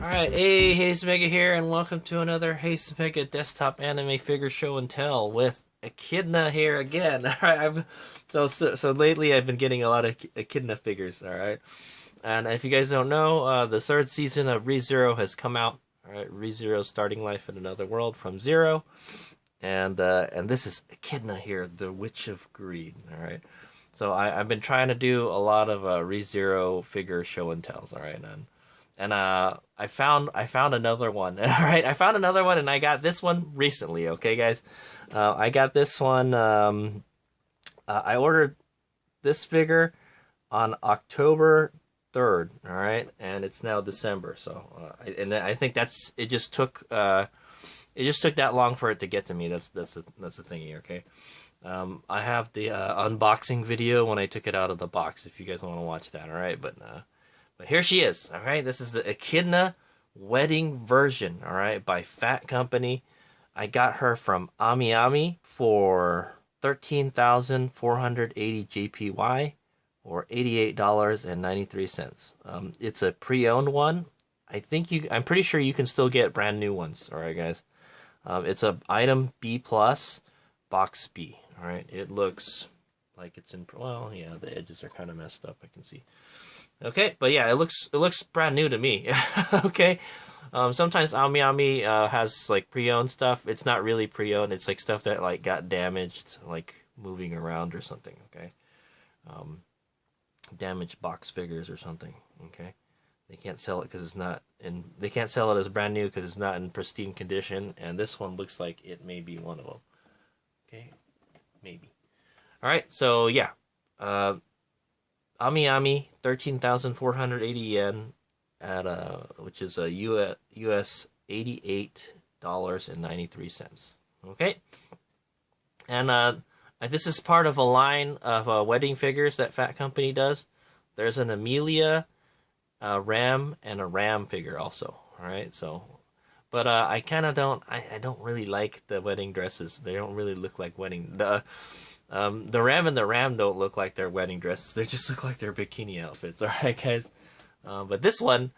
Alright, hey, Hayes Mega here, and welcome to another Hayes Mega desktop anime figure show and tell with Echidna here again. Alright, so lately I've been getting a lot of Echidna figures, alright? And if you guys don't know, the third season of ReZero has come out. Alright, ReZero starting life in another world from zero. And this is Echidna here, the Witch of Greed, alright? So I've been trying to do a lot of ReZero figure show and tells, alright? And I found another one. All right, I found another one, and I got this one recently. Okay, guys, I got this one. I ordered this figure on October 3rd. All right, and it's now December. So, I think it just took that long for it to get to me. That's the thingy. Okay. I have the unboxing video when I took it out of the box. If you guys want to watch that, all right. But here she is, all right? This is the Echidna wedding version, all right, by Phat Company. I got her from AmiAmi for 13,480 JPY, or $88.93. It's a pre-owned one. I'm pretty sure you can still get brand new ones, all right, guys? It's a item B+, box B, all right? It looks like it's in, well, yeah, the edges are kind of messed up, I can see. Okay, but yeah, it looks brand new to me. Okay, sometimes AmiAmi has like pre-owned stuff. It's not really pre-owned. It's like stuff that like got damaged, like moving around or something. Okay, damaged box figures or something. Okay, they can't sell it because it's not in. They can't sell it as brand new because it's not in pristine condition. And this one looks like it may be one of them. Okay, maybe. All right, so yeah. AmiAmi, 13,480 yen at which is a US $88.93. Okay, and this is part of a line of wedding figures that Phat Company does. There's an Amelia, a Ram, and a Ram figure also. All right, so, but I kind of don't. I don't really like the wedding dresses. They don't really look like wedding. The Ram and the Ram don't look like their wedding dresses. They just look like their bikini outfits. All right, guys. But this one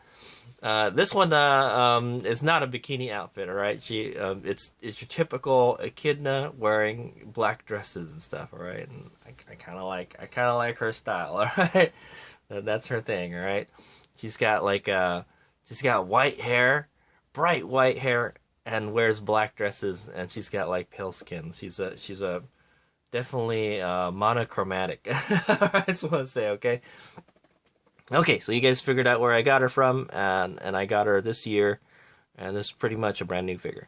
is not a bikini outfit. All right, it's your typical Echidna wearing black dresses and stuff. All right, and I kind of like her style. All right, that's her thing. All right, she's got white hair, bright white hair, and wears black dresses, and she's got like pale skin. She's a definitely monochromatic. I just want to say, okay? Okay, so you guys figured out where I got her from, and I got her this year, and this is pretty much a brand new figure.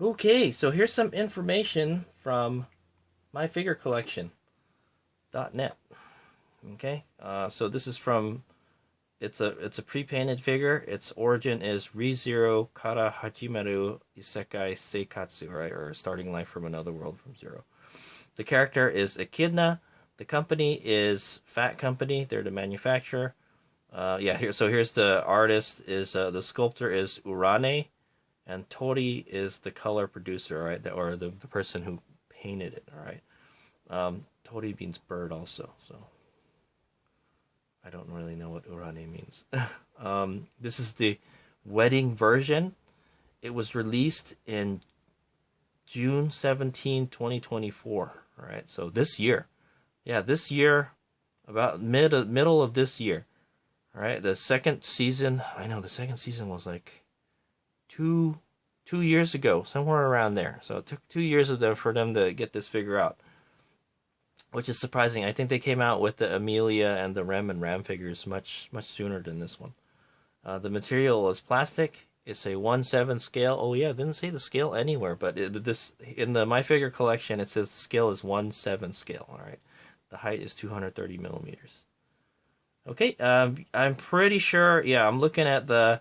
Okay, so here's some information from myfigurecollection.net. Okay, so this is from, it's a pre-painted figure. Its origin is ReZero Kara Hajimaru Isekai Seikatsu, right, or starting life from another world from zero. The character is Echidna. The company is Phat Company. They're the manufacturer. Here's the artist. The sculptor is Urane, and Tori is the color producer, right? Or the person who painted it, all right? Tori means bird also, so I don't really know what Urane means. This is the wedding version. It was released in June 17, 2024. All right, so this year, about middle of this year. All right, the second season. I know the second season was like two years ago, somewhere around there. So it took 2 years for them to get this figure out, which is surprising. I think they came out with the Amelia and the Rem and Ram figures much sooner than this one. The material is plastic. It's a 1/7 scale. Oh yeah, it didn't say the scale anywhere, but this in the My Figure collection, it says the scale is 1/7 scale. All right, the height is 230 millimeters. Okay, I'm pretty sure. Yeah, I'm looking at the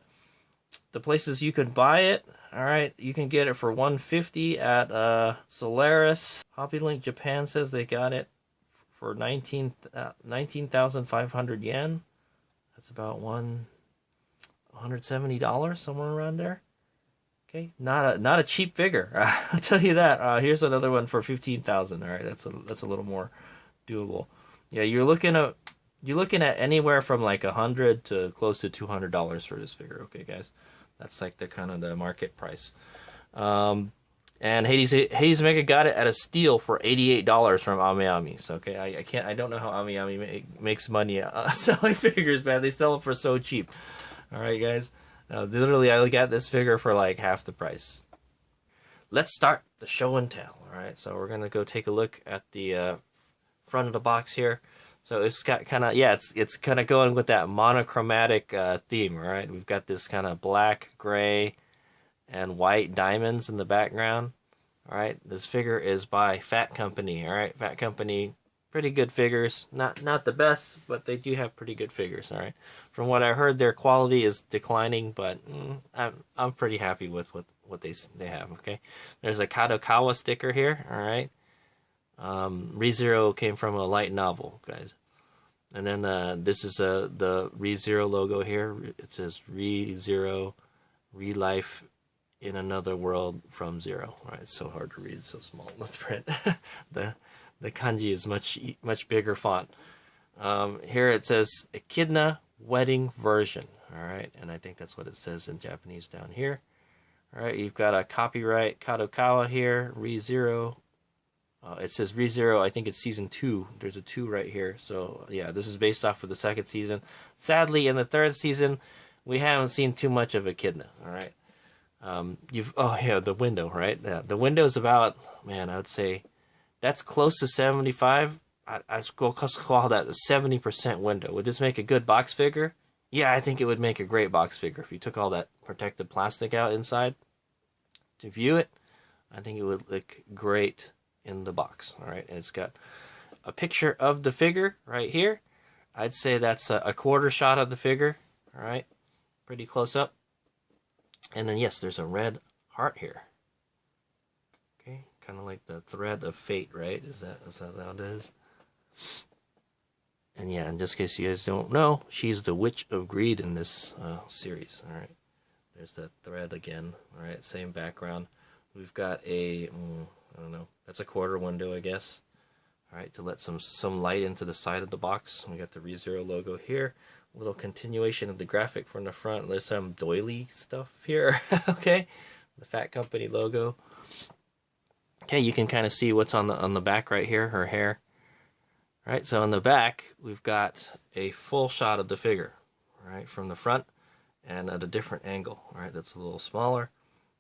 places you could buy it. All right, you can get it for 150 at Solaris. Hobbylink Japan says they got it for 19,500 yen. That's about $170, somewhere around there. Okay, not a cheap figure. I'll tell you that. Here's another one for 15,000. All right, that's a little more doable. Yeah, you're looking at anywhere from like $100 to close to $200 for this figure. Okay, guys, That's like the kind of the market price. And Hades Mega got it at a steal for $88 from Ami. So okay, I don't know how Ami makes money selling figures, man. They sell them for so cheap. All right, guys. Literally, I got this figure for like half the price. Let's start the show and tell. All right, so we're gonna go take a look at the front of the box here. So it's got kind of, yeah, it's kind of going with that monochromatic theme, right? We've got this kind of black, gray, and white diamonds in the background. All right, this figure is by Phat Company. All right, Phat Company, pretty good figures. Not the best, but they do have pretty good figures. All right, from what I heard, their quality is declining, but I'm pretty happy with what they have. Okay, there's a Kadokawa sticker here. All right. ReZero came from a light novel, guys. And then this is the ReZero logo here. It says ReZero, Relife in Another World from Zero. All right, it's so hard to read. It's so small in the print. the kanji is much bigger font. Here it says Echidna Wedding Version. All right, and I think that's what it says in Japanese down here. All right, you've got a copyright Kadokawa here, ReZero. It says ReZero, I think it's season 2. There's a 2 right here. So, yeah, this is based off of the second season. Sadly, in the third season, we haven't seen too much of Echidna, all right? Oh, yeah, the window, right? Yeah, the window is about, man, I would say that's close to 75. I'd call that a 70% window. Would this make a good box figure? Yeah, I think it would make a great box figure. If you took all that protective plastic out inside to view it, I think it would look great in the box. All right, and it's got a picture of the figure right here. I'd say that's a quarter shot of the figure. All right, pretty close up. And then yes, there's a red heart here. Okay, kind of like the thread of fate, right? Is that how it is? And yeah, in just in case you guys don't know, she's the Witch of Greed in this series. All right, there's that thread again. All right, same background. We've got a I don't know. That's a quarter window, I guess. All right, to let some light into the side of the box. We got the ReZero logo here. A little continuation of the graphic from the front. There's some doily stuff here. Okay, the Phat Company logo. Okay, you can kind of see what's on the back right here. Her hair. All right, so on the back we've got a full shot of the figure. All right, from the front and at a different angle. All right, that's a little smaller.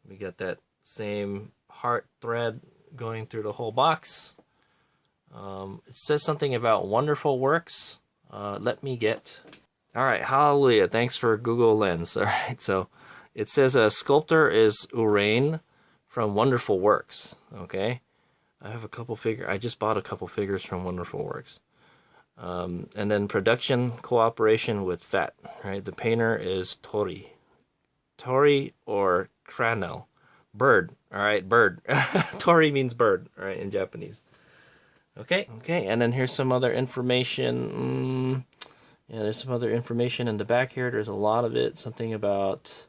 We got that same heart thread going through the whole box. It says something about wonderful works. Let me get... All right, hallelujah. Thanks for Google Lens. All right, so it says a sculptor is Urain from Wonderful Works. Okay, I have a couple figures. I just bought a couple figures from Wonderful Works. And then production cooperation with Phat. Right, the painter is Tori or Cranel. Bird. All right, bird. Tori means bird, all right, in Japanese. Okay, and then here's some other information. Yeah, there's some other information in the back here. There's a lot of it. Something about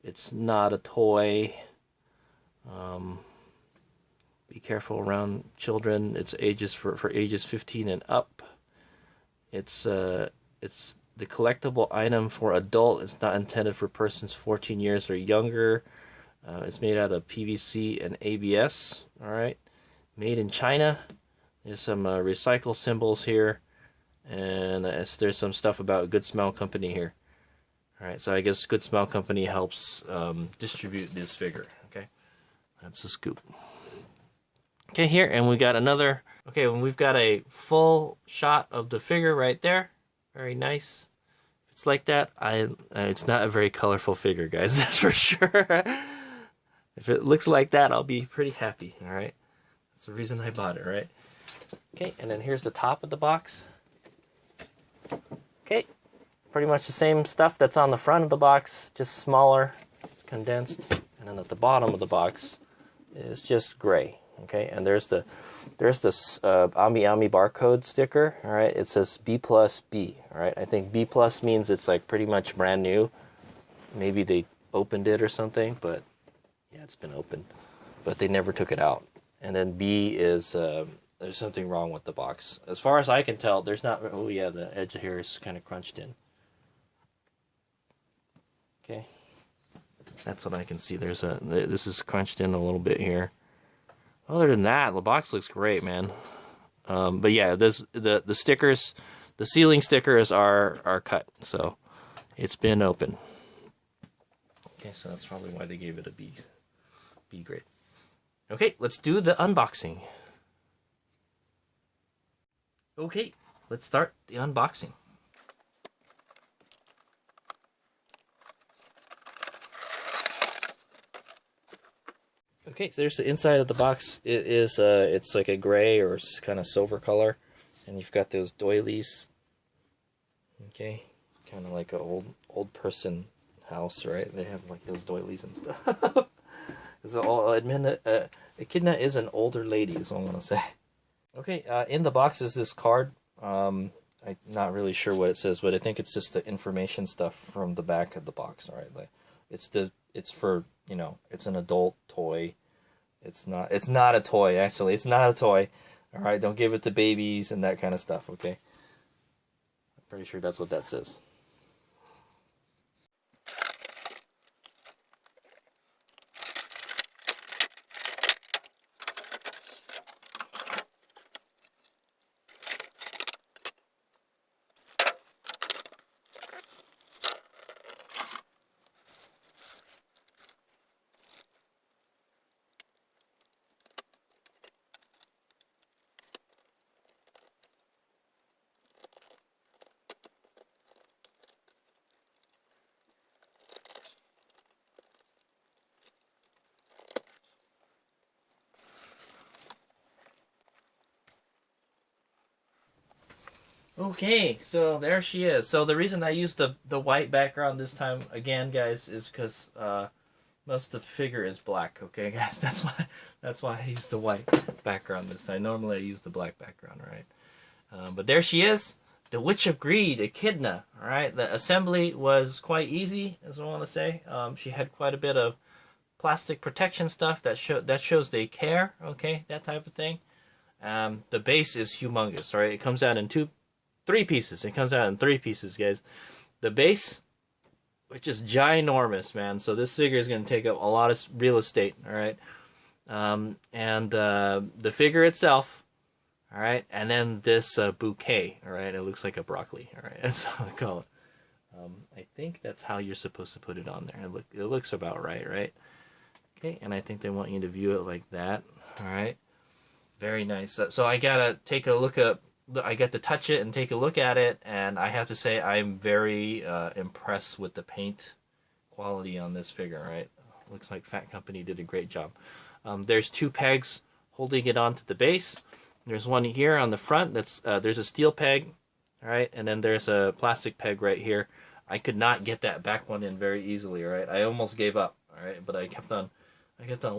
it's not a toy. Be careful around children. It's ages for ages 15 and up. It's the collectible item for adult. It's not intended for persons 14 years or younger. It's made out of PVC and ABS. All right, made in China. There's some recycle symbols here, and there's some stuff about Good Smell Company here. All right, so I guess Good Smell Company helps distribute this figure. Okay, that's a scoop. Okay, here, and we got another. Okay, when we've got a full shot of the figure right there. Very nice. If it's like that, it's not a very colorful figure, guys. That's for sure. If it looks like that, I'll be pretty happy, all right? That's the reason I bought it, right? Okay, and then here's the top of the box. Okay, pretty much the same stuff that's on the front of the box, just smaller, it's condensed. And then at the bottom of the box is just gray, okay? And there's this Ami barcode sticker, all right? It says B+B, all right? I think B+ means it's like pretty much brand new. Maybe they opened it or something, but yeah, it's been opened, but they never took it out. And then B is there's something wrong with the box. As far as I can tell, there's not... Oh yeah, the edge here is kind of crunched in. Okay. That's what I can see. This is crunched in a little bit here. Other than that, the box looks great, man. But yeah, the stickers, the ceiling stickers are cut, so it's been open. Okay, so that's probably why they gave it a B grade. Okay, let's do the unboxing. Okay, let's start the unboxing. Okay, so there's the inside of the box. It's like a gray or kind of silver color, and you've got those doilies. Okay, kind of like an old person house, right? They have like those doilies and stuff. So I'll admit that Echidna is an older lady, is what I'm gonna say. Okay, in the box is this card. I'm not really sure what it says, but I think it's just the information stuff from the back of the box. All right, like it's for, you know, it's an adult toy. It's not a toy, actually. It's not a toy. All right, don't give it to babies and that kind of stuff, okay? I'm pretty sure that's what that says. Okay, so there she is. So the reason I used the white background this time, again, guys, is because most of the figure is black. Okay, guys, that's why I used the white background this time. Normally I use the black background, right? But there she is, the Witch of Greed, Echidna. All right, the assembly was quite easy, as I want to say. She had quite a bit of plastic protection stuff that shows they care. Okay, that type of thing. The base is humongous. Right, it comes out in three pieces. It comes out in three pieces, guys. The base, which is ginormous, man. So this figure is going to take up a lot of real estate, all right? And the figure itself, all right? And then this bouquet, all right? It looks like a broccoli, all right? That's how I call it. I think that's how you're supposed to put it on there. It looks about right, right? Okay, and I think they want you to view it like that, all right? Very nice. So I got to take a look at, I get to touch it and take a look at it, and I have to say I'm very impressed with the paint quality on this figure, right? Looks like Phat Company did a great job. There's two pegs holding it onto the base. There's one here on the front. There's a steel peg, all right, and then there's a plastic peg right here. I could not get that back one in very easily, right? I almost gave up, all right, but I kept on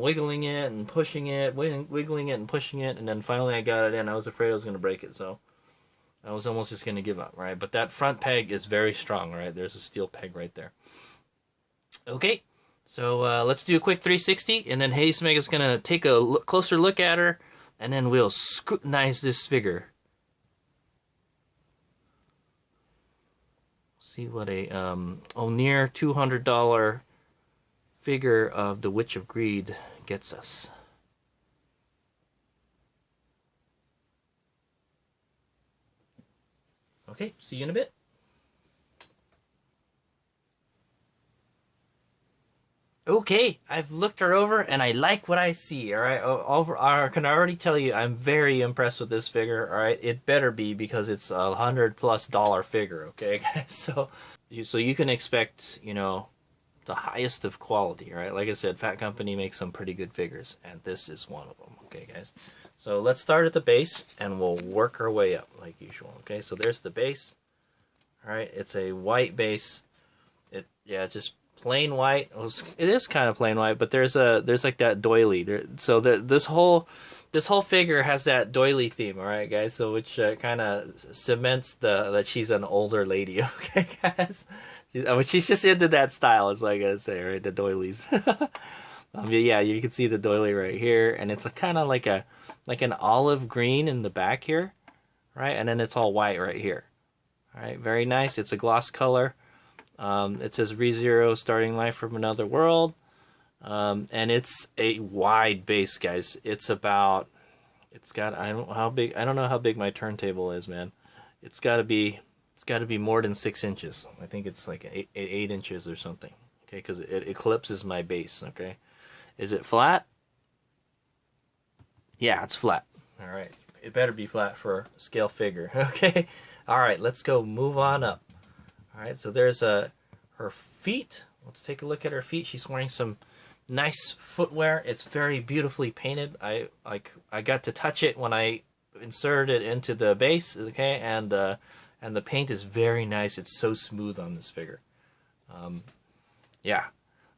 wiggling it and pushing it, wiggling it and pushing it, and then finally I got it in. I was afraid I was going to break it, so I was almost just going to give up, right? But that front peg is very strong, right? There's a steel peg right there. Okay, so let's do a quick 360, and then Hayes Mega's going to take a closer look at her, and then we'll scrutinize this figure. See what a near $200 figure of the Witch of Greed gets us. Okay, see you in a bit. Okay, I've looked her over and I like what I see, alright? I can already tell you I'm very impressed with this figure, alright? It better be because it's $100+ figure, okay, guys? So you can expect, you know, the highest of quality, right? Like I said, Phat Company makes some pretty good figures, and this is one of them, okay, guys? So let's start at the base, and we'll work our way up, like usual, okay? So there's the base, all right? It's a white base. It's just plain white. It is kind of plain white, but there's like that doily. So this whole figure has that doily theme, all right, guys? So which kind of cements that she's an older lady, okay, guys? She's just into that style, is what I gotta say, right? The doilies. Yeah, you can see the doily right here, and it's kind of like an olive green in the back here, right? And then it's all white right here. All right, very nice. It's a gloss color. It says ReZero starting life from another world. And it's a wide base, guys. It's about, it's got, I don't know how big my turntable is, man. It's got to be more than 6 inches. I think it's like 8 inches or something. Okay, because it eclipses my base. Okay, is it flat? Yeah, it's flat. All right, it better be flat for a scale figure. Okay, all right, let's go move on up. All right, so there's her feet. Let's take a look at her feet. She's wearing some nice footwear. It's very beautifully painted. I got to touch it when I inserted it into the base. Okay, and the paint is very nice. It's so smooth on this figure. Yeah.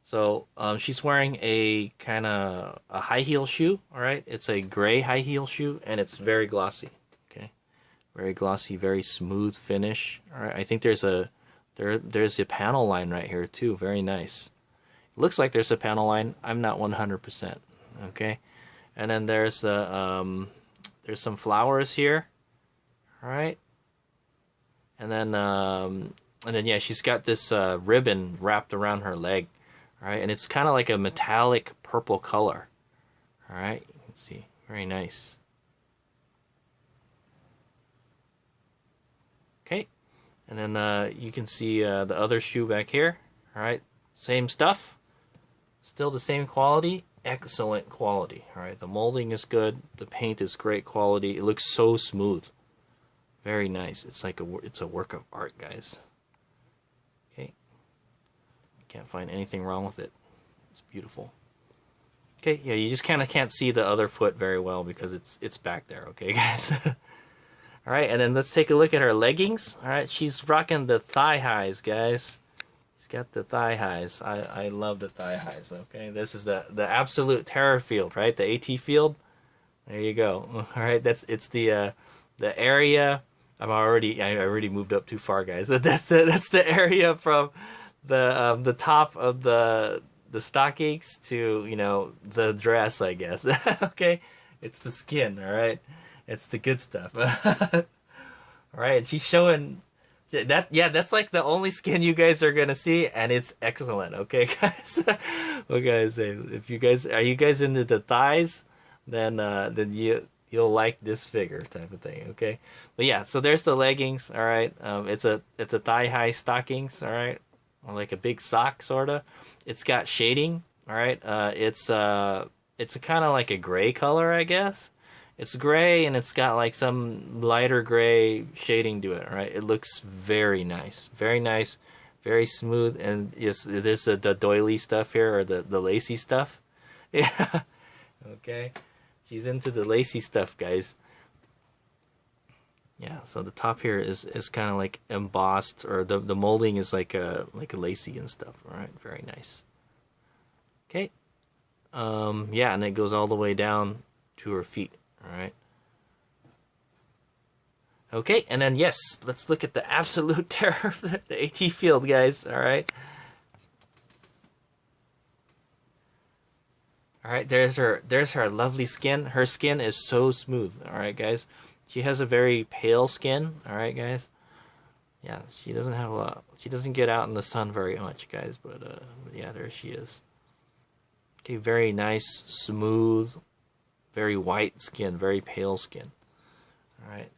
So she's wearing a kind of a high heel shoe. All right, it's a gray high heel shoe, and it's very glossy. Okay, very glossy, very smooth finish. All right, I think there's a panel line right here too. Very nice. Looks like there's a panel line. I'm not 100%. Okay, and then there's the there's some flowers here. All right, and then yeah, she's got this ribbon wrapped around her leg. All right, and it's kind of like a metallic purple color. All right, you can see, very nice. Okay, and then you can see the other shoe back here. All right, same stuff. Still the same quality, excellent quality. All right, the molding is good. The paint is great quality. It looks so smooth. Very nice. It's like it's a work of art, guys. Okay, can't find anything wrong with it. It's beautiful. Okay, yeah, you just kind of can't see the other foot very well because it's back there. Okay, guys. All right, and then let's take a look at her leggings. All right, she's rocking the thigh highs, guys. She's got the thigh highs. I love the thigh highs. Okay, this is the absolute terror field, right? The AT field. There you go. All right, it's the area. I already moved up too far, guys. But that's the area from the top of the stockings to, you know, the dress, I guess. Okay, it's the skin. All right, it's the good stuff. All right, she's showing that. Yeah, that's like the only skin you guys are gonna see, and it's excellent. Okay, guys. What can I say? If you guys are into the thighs, then you'll like this figure type of thing. Okay, but yeah, so there's the leggings. All right, it's a thigh high stockings. All right, or like a big sock sorta. It's got shading. All right, it's a kind of like a gray color, I guess. It's gray and it's got like some lighter gray shading to it. All right, it looks very nice, very smooth, and yes, there's the doily stuff here, or the lacy stuff. Yeah. Okay. She's into the lacy stuff, guys. Yeah, so the top here is kind of like embossed, or the molding is like a lacy and stuff. All right, very nice. Okay. Yeah, and it goes all the way down to her feet. All right. Okay, and then yes, let's look at the absolute terror of the AT field, guys. All right. All right, there's her lovely skin. Her skin is so smooth. All right, guys. She has a very pale skin. All right, guys. Yeah, she doesn't get out in the sun very much, guys. But yeah, there she is. Okay, very nice, smooth, very white skin, very pale skin. All right.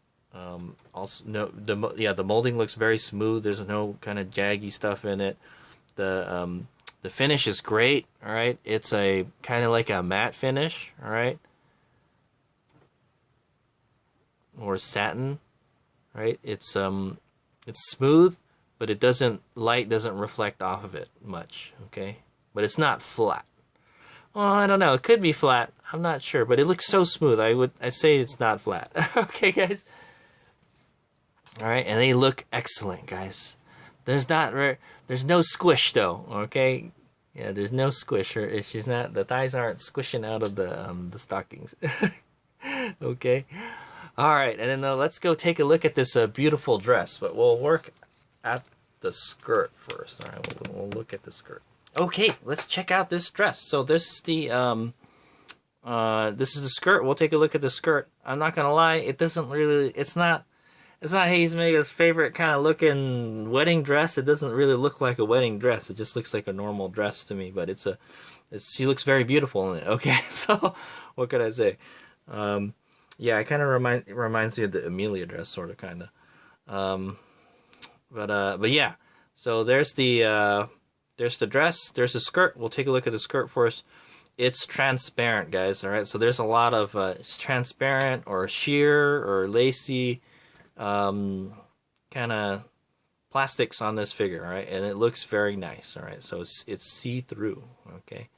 Also, the molding looks very smooth. There's no kind of jaggy stuff in it. The finish is great, all right? It's a kind of like a matte finish, all right? Or satin, right? It's smooth, but light doesn't reflect off of it much, okay? But it's not flat. Well, I don't know. It could be flat. I'm not sure, but it looks so smooth. I'd say it's not flat. Okay, guys? All right, and they look excellent, guys. There's no squish though, okay? Yeah, there's no squish. She's not. The thighs aren't squishing out of the stockings. Okay. All right, and then let's go take a look at this beautiful dress. But we'll work at the skirt first. All right, we'll look at the skirt. Okay, let's check out this dress. So this is the skirt. We'll take a look at the skirt. I'm not gonna lie, it's not It's not Hayes Mega's favorite kind of looking wedding dress. It doesn't really look like a wedding dress. It just looks like a normal dress to me. But she looks very beautiful in it. Okay, so what could I say? Yeah, it kind of reminds me of the Amelia dress, sort of, kind of. But yeah. So there's the dress. There's the skirt. We'll take a look at the skirt first. It's transparent, guys. All right. So there's a lot of it's transparent or sheer or lacy, kind of plastics on this figure. All right, and it looks very nice. All right. So it's see through. Okay.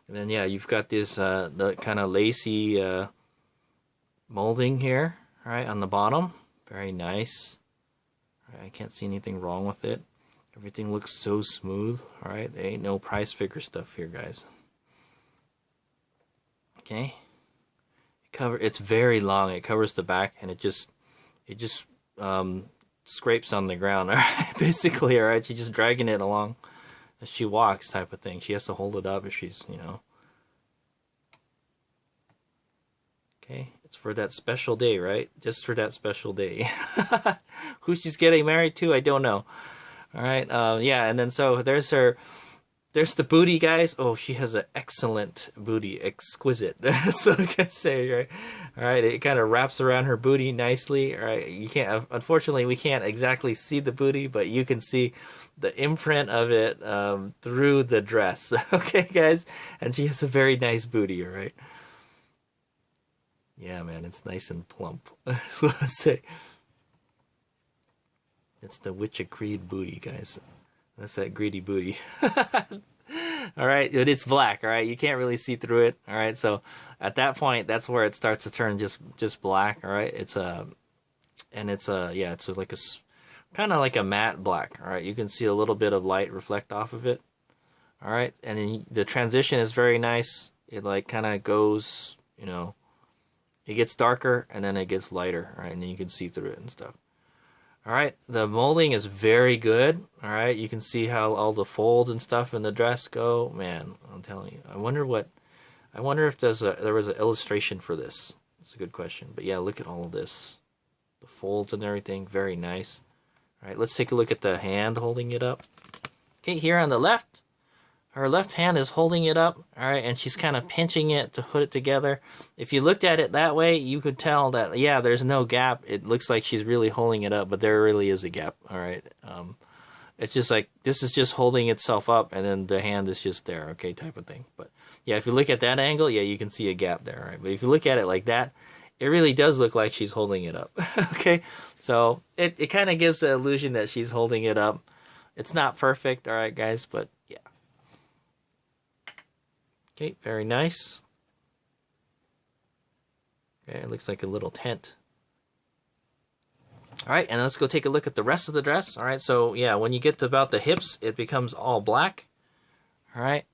And then yeah, you've got this the kind of lacy molding here. All right, on the bottom. Very nice. All right, I can't see anything wrong with it. Everything looks so smooth. All right, there ain't no prize figure stuff here, guys. Okay, it's very long. It covers the back, and it just scrapes on the ground. All right, basically, all right. She's just dragging it along as she walks, type of thing. She has to hold it up if she's, Okay, it's for that special day, right? Just for that special day. Who she's getting married to, I don't know. All right, yeah, and then so there's the booty, guys. Oh, she has an excellent booty, exquisite. So I can say, right? All right, it kind of wraps around her booty nicely. All right, you can't, unfortunately, we can't exactly see the booty, but you can see the imprint of it through the dress. Okay, guys, and she has a very nice booty. All right. Yeah, man, it's nice and plump. That's what I say. It's the Witch of Greed booty, guys. That's that greedy booty. All right, but it's black. All right, you can't really see through it. All right, so at that point, that's where it starts to turn just black. All right, it's yeah, it's like kind of like a matte black. All right, you can see a little bit of light reflect off of it. All right, and then the transition is very nice. It like kind of goes, it gets darker and then it gets lighter. All right, and then you can see through it and stuff. All right, the molding is very good. All right, you can see how all the folds and stuff in the dress go. Man, I'm telling you, I wonder if there was an illustration for this. That's a good question. But yeah, look at all of this, the folds and everything, very nice. All right, let's take a look at the hand holding it up. Okay, here on the left, her left hand is holding it up, all right, and she's kind of pinching it to put it together. If you looked at it that way, you could tell that, yeah, there's no gap. It looks like she's really holding it up, but there really is a gap, all right? It's just like, this is just holding itself up, and then the hand is just there, okay, type of thing. But, yeah, if you look at that angle, yeah, you can see a gap there, right? But if you look at it like that, it really does look like she's holding it up, okay? So it kind of gives the illusion that she's holding it up. It's not perfect, all right, guys, but, yeah. Okay, very nice. Okay, it looks like a little tent. All right, and let's go take a look at the rest of the dress. All right, so yeah, when you get to about the hips, it becomes all black. All right,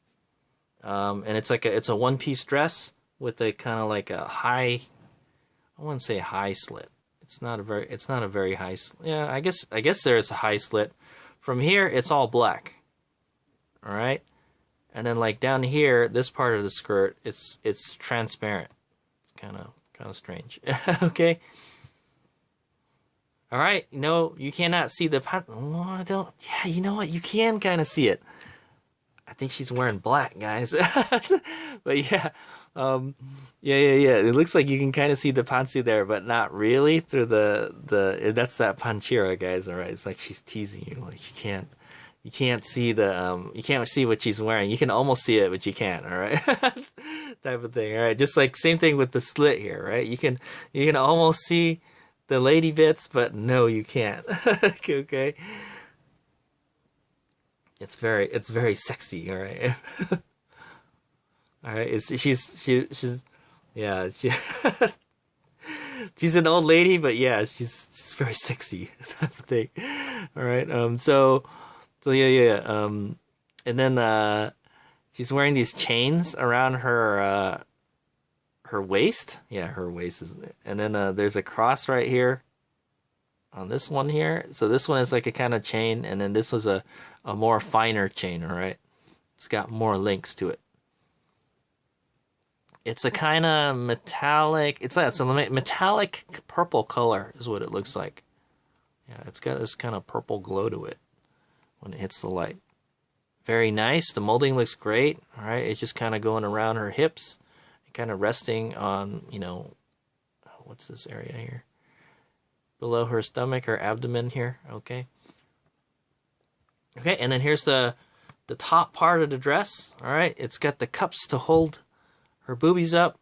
and it's a one-piece dress with a kind of like a high, I wouldn't say high slit. It's not a very high. Yeah, I guess there's a high slit. From here, it's all black. All right. And then like down here, this part of the skirt, it's transparent. It's kind of strange. Okay. All right. No, you cannot see the oh, I don't. Yeah, you know what? You can kind of see it. I think she's wearing black, guys. But yeah, yeah. It looks like you can kind of see the pantsu there, but not really through that's that panchira, guys. All right. It's like she's teasing you. Like you can't see you can't see what she's wearing. You can almost see it, but you can't. All right, type of thing. All right, just like same thing with the slit here, right? You can almost see the lady bits, but no, you can't. Okay, it's very sexy. All right, all right. She's yeah. She's an old lady, but yeah, she's very sexy type of thing. All right, So yeah. And then she's wearing these chains around her waist. Yeah, her waist is. And then there's a cross right here on this one here. So this one is like a kind of chain, and then this was a more finer chain. All right, it's got more links to it. It's a kind of metallic. It's a metallic purple color is what it looks like. Yeah, it's got this kind of purple glow to it when it hits the light. Very nice. The molding looks great. All right, it's just kind of going around her hips, kind of resting on, you know, what's this area here? Below her stomach, her abdomen here. Okay. Okay, and then here's the top part of the dress. All right, it's got the cups to hold her boobies up.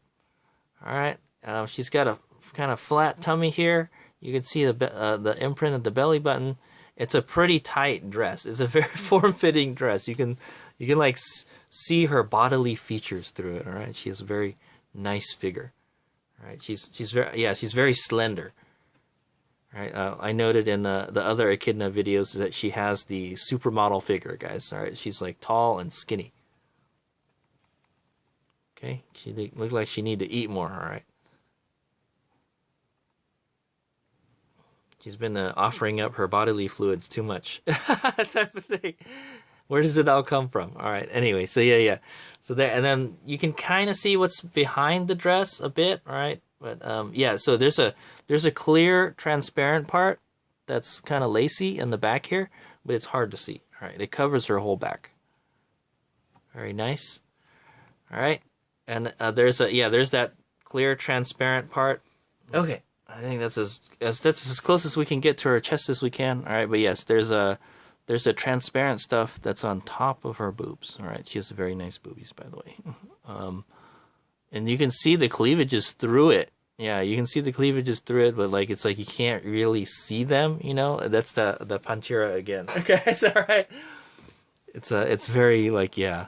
All right, she's got a kind of flat tummy here. You can see the imprint of the belly button. It's a pretty tight dress. It's a very form-fitting dress. You can like see her bodily features through it. All right, she has a very nice figure. All right, she's very slender. All right, I noted in the other Echidna videos that she has the supermodel figure, guys. All right, she's like tall and skinny. Okay, she looks like she need to eat more. All right. She's been offering up her bodily fluids too much. Type of thing. Where does it all come from? All right. Anyway, so yeah. So there, and then you can kind of see what's behind the dress a bit, all right? But yeah, so there's a clear, transparent part that's kind of lacy in the back here, but it's hard to see. All right. It covers her whole back. Very nice. All right. And there's that clear, transparent part. Okay. I think that's as close as we can get to her chest as we can. All right, but yes, there's a transparent stuff that's on top of her boobs. All right, she has very nice boobies, by the way. And you can see the cleavages through it. Yeah, you can see the cleavages through it, but like it's like you can't really see them. You know, that's the Panchira again. Okay, it's all right. It's very like you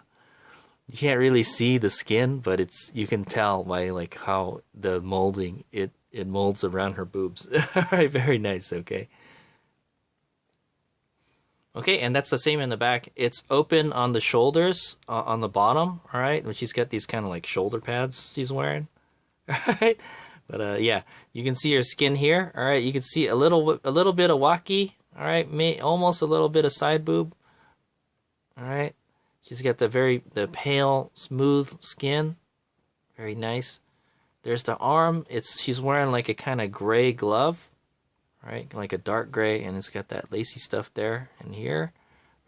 can't really see the skin, but you can tell by like how the molding it molds around her boobs. All right, very nice. Okay. Okay, and that's the same in the back. It's open on the shoulders, on the bottom. All right, and she's got these kind of like shoulder pads she's wearing. All right, but yeah, you can see her skin here. All right, you can see a little bit of waki. All right, almost a little bit of side boob. All right, she's got the pale, smooth skin. Very nice. There's the arm. She's wearing like a kind of gray glove, right? Like a dark gray, and it's got that lacy stuff there and here.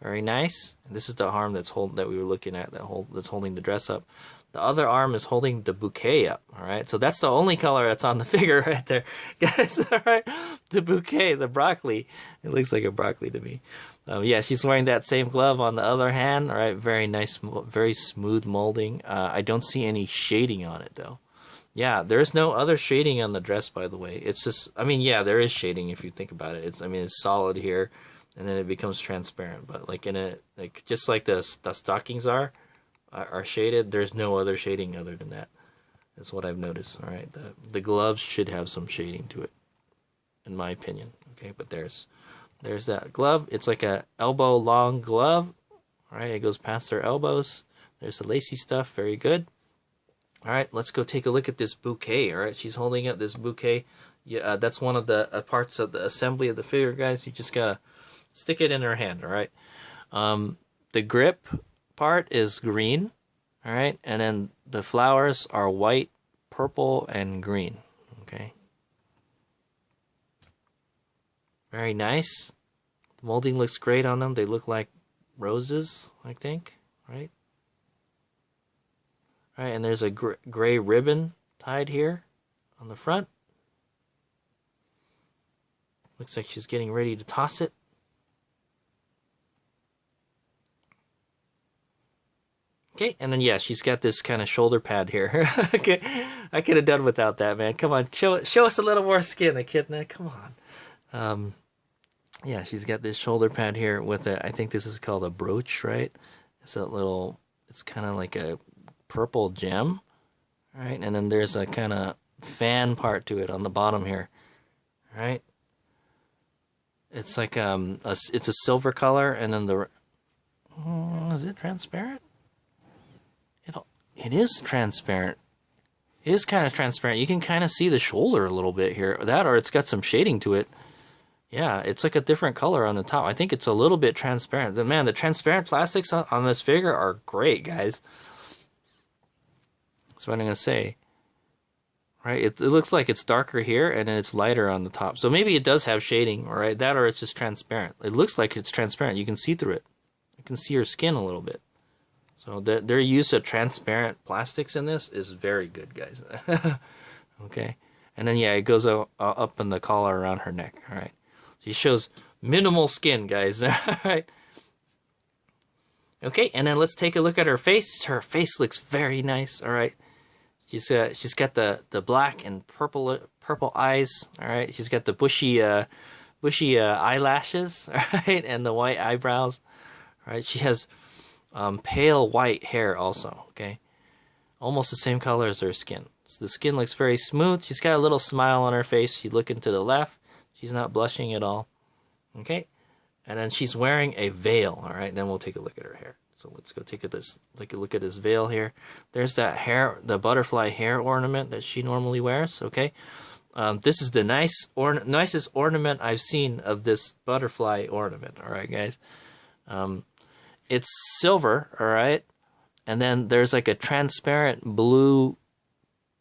Very nice. And this is the arm that we were looking at that's holding the dress up. The other arm is holding the bouquet up. All right. So that's the only color that's on the figure right there, guys. All right. The bouquet, the broccoli. It looks like a broccoli to me. Yeah, she's wearing that same glove on the other hand. All right. Very nice, very smooth molding. I don't see any shading on it though. Yeah, there's no other shading on the dress, by the way. It's just, I mean, yeah, there is shading if you think about it. It's solid here, and then it becomes transparent. But like just like the stockings are shaded, there's no other shading other than that. That's what I've noticed. All right, the gloves should have some shading to it, in my opinion. Okay, but there's that glove. It's like a elbow long glove. All right, it goes past their elbows. There's the lacy stuff. Very good. All right, let's go take a look at this bouquet. All right, she's holding up this bouquet. Yeah, that's one of the parts of the assembly of the figure, guys. You just gotta stick it in her hand. All right. The grip part is green. All right, and then the flowers are white, purple, and green. Okay. Very nice. The molding looks great on them. They look like roses, I think. Right. All right, and there's a gray ribbon tied here on the front. Looks like she's getting ready to toss it. Okay, and then yeah, she's got this kind of shoulder pad here. Okay, I could have done without that, man. Come on, show us a little more skin, Echidna. Come on. Yeah, she's got this shoulder pad here with I think this is called a brooch, right? It's kind of like a purple gem, right? And then there's a kind of fan part to it on the bottom here, right? It's like it's a silver color, and then is it transparent? It is transparent. It is kind of transparent. You can kind of see the shoulder a little bit here. That, or it's got some shading to it. Yeah, it's like a different color on the top. I think it's a little bit transparent. Man, the transparent plastics on this figure are great, guys. That's what I'm going to say. right? It looks like it's darker here and then it's lighter on the top. So maybe it does have shading, all right? That or it's just transparent. It looks like it's transparent. You can see through it. You can see her skin a little bit. So their use of transparent plastics in this is very good, guys. Okay. And then, yeah, it goes up in the collar around her neck, all right? She shows minimal skin, guys, all right? Okay, and then let's take a look at her face. Her face looks very nice, all right? She's got the black and purple eyes, all right? She's got the bushy eyelashes, all right? And the white eyebrows, all right? She has pale white hair also, okay? Almost the same color as her skin. So the skin looks very smooth. She's got a little smile on her face. She's looking to the left. She's not blushing at all, okay? And then she's wearing a veil, all right? Then we'll take a look at her hair. So let's go take a look at this veil here. There's that hair, the butterfly hair ornament that she normally wears, okay? This is the nicest ornament I've seen of this butterfly ornament, all right, guys? It's silver, all right? And then there's like a transparent blue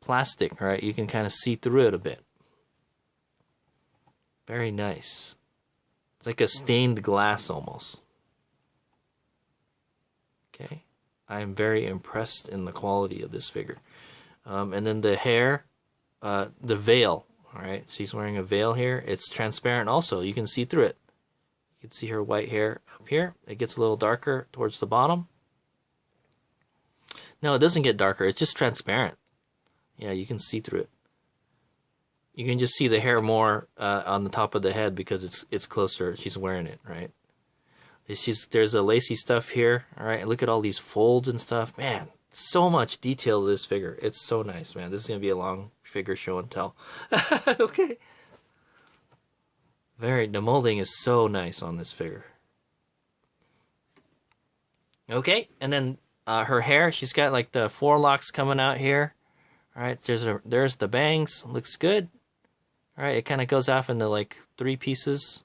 plastic, all right? You can kind of see through it a bit. Very nice. It's like a stained glass almost. Okay. I'm very impressed in the quality of this figure. And then the hair, the veil, all right? She's wearing a veil here. It's transparent also. You can see through it. You can see her white hair up here. It gets a little darker towards the bottom. No, it doesn't get darker. It's just transparent. Yeah, you can see through it. You can just see the hair more on the top of the head because it's closer. She's wearing it, right? There's a lacy stuff here, all right? Look at all these folds and stuff. Man, so much detail to this figure. It's so nice, man. This is going to be a long figure show and tell. Okay. The molding is so nice on this figure. Okay, and then her hair, she's got like the forelocks coming out here. All right, there's the bangs. Looks good. All right, it kind of goes off into like 3 pieces,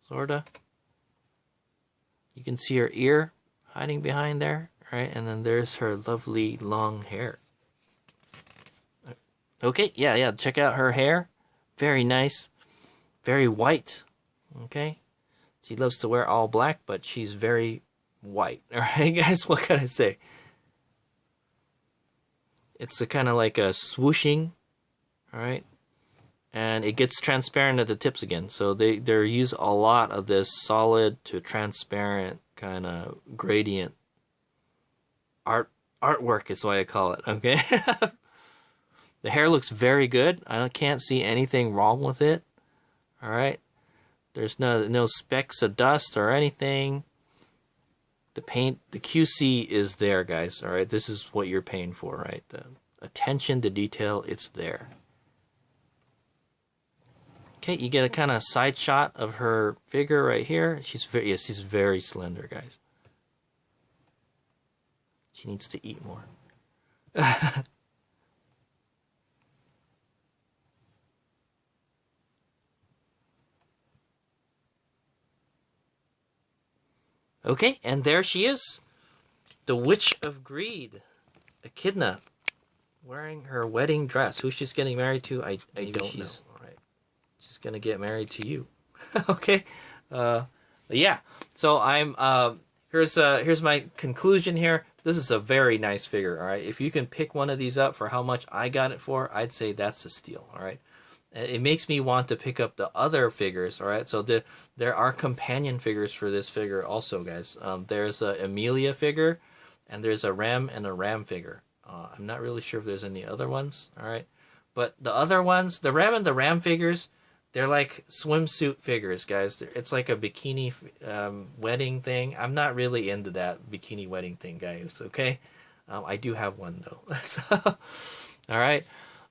sorta. You can see her ear hiding behind there, right? And then there's her lovely long hair. Okay, yeah, check out her hair. Very nice. Very white, okay? She loves to wear all black, but she's very white, all right, guys? What can I say? It's a kind of like a swooshing, all right? And it gets transparent at the tips again. So they use a lot of this solid to transparent kind of gradient artwork is what I call it, okay? The hair looks very good. I can't see anything wrong with it, all right? There's no specks of dust or anything. The paint, the QC is there, guys, all right? This is what you're paying for, right? The attention to detail, it's there. Okay, you get a kind of side shot of her figure right here. She's very slender, guys. She needs to eat more. Okay, and there she is. The Witch of Greed, Echidna, wearing her wedding dress. Who she's getting married to, I don't know. She's gonna get married to you. Okay, yeah. So here's my conclusion here. This is a very nice figure. All right, if you can pick one of these up for how much I got it for, I'd say that's a steal. All right, it makes me want to pick up the other figures. All right, so there are companion figures for this figure also, guys. There's a Amelia figure, and there's a Ram and a Ram figure. I'm not really sure if there's any other ones. All right, but the other ones, the Ram and the Ram figures, they're like swimsuit figures, guys. It's like a bikini wedding thing. I'm not really into that bikini wedding thing, guys, okay? I do have one, though. So, all right?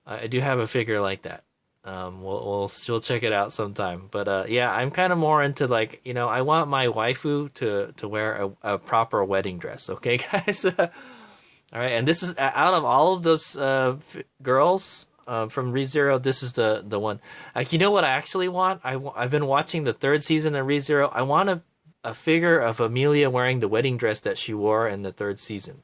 I do have a figure like that. We'll check it out sometime. But, yeah, I'm kind of more into, like, you know, I want my waifu to wear a proper wedding dress, okay, guys? All right, and this is, out of all of those girls... from ReZero, this is the one. You know what I actually want? I've been watching the 3rd season of ReZero. I want a figure of Amelia wearing the wedding dress that she wore in the 3rd season.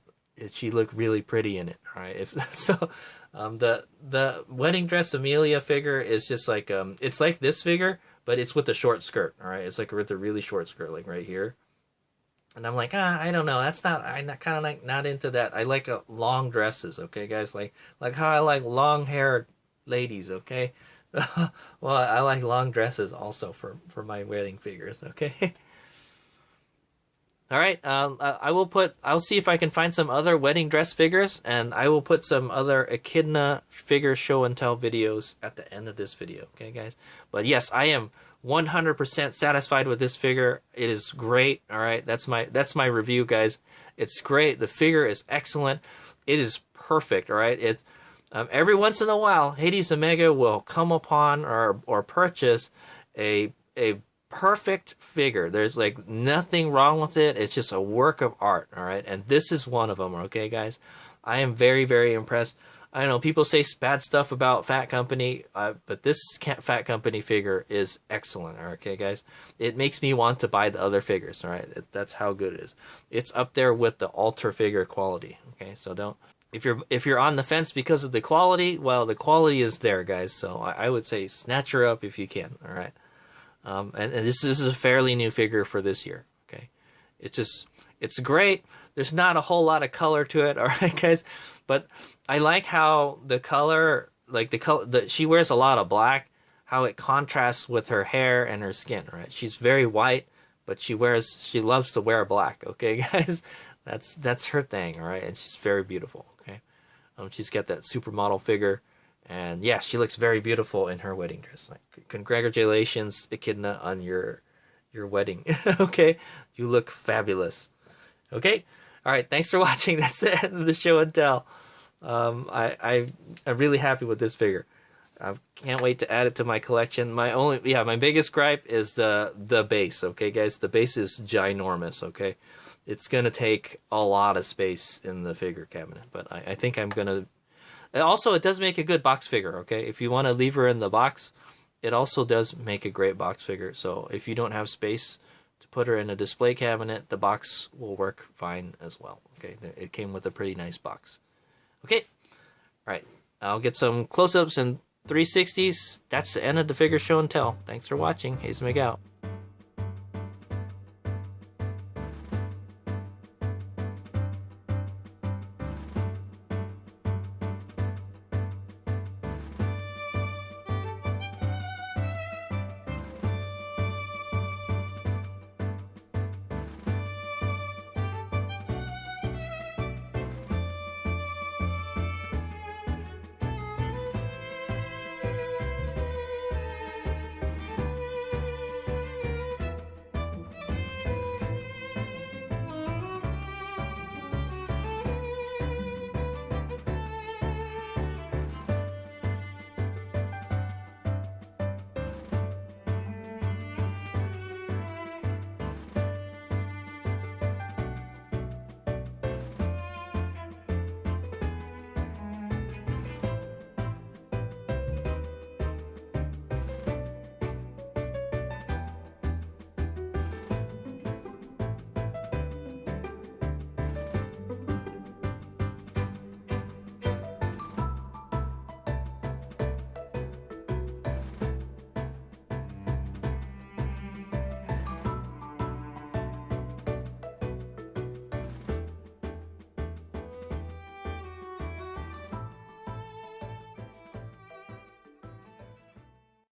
She looked really pretty in it, right? So The wedding dress Amelia figure is just like it's like this figure, but it's with a short skirt. All right, it's like with a really short skirt, like right here. And I'm like, I don't know. That's not. I'm not kind of like not into that. I like long dresses. Okay, guys, like how I like long haired ladies. Okay, well, I like long dresses also for my wedding figures. Okay. All right. I will put. I'll see if I can find some other wedding dress figures, and I will put some other Echidna figure show and tell videos at the end of this video. Okay, guys. But yes, I am 100% satisfied with this figure. It is great. All right. That's my review, guys. It's great. The figure is excellent. It is perfect. All right. Every once in a while, Hades Omega will come upon or purchase a perfect figure. There's like nothing wrong with it. It's just a work of art, all right? And this is one of them, okay, guys? I am very, very impressed. I know people say bad stuff about Phat Company, but this Phat Company figure is excellent, okay, guys? It makes me want to buy the other figures, all right? That's how good it is. It's up there with the Alter figure quality, okay? So don't... If you're on the fence because of the quality, well, the quality is there, guys. So I would say snatch her up if you can, all right? And this is a fairly new figure for this year. Okay, it's great. There's not a whole lot of color to it, all right, guys. But I like how the color, like the color, she wears a lot of black. How it contrasts with her hair and her skin. All right, she's very white, but she loves to wear black. Okay, guys, that's her thing. All right, and she's very beautiful. Okay, she's got that supermodel figure. And yeah, she looks very beautiful in her wedding dress. Like, congratulations, Echidna, on your wedding. Okay, you look fabulous. Okay, all right. Thanks for watching. That's the end of the show and tell. I'm really happy with this figure. I can't wait to add it to my collection. My biggest gripe is the base. Okay, guys, the base is ginormous. Okay, it's gonna take a lot of space in the figure cabinet, but I think I'm gonna. Also, it does make a good box figure, okay? If you want to leave her in the box, it also does make a great box figure. So if you don't have space to put her in a display cabinet, the box will work fine as well, okay? It came with a pretty nice box. Okay, all right. I'll get some close-ups and 360s. That's the end of the figure show and tell. Thanks for watching. Haze Meg out.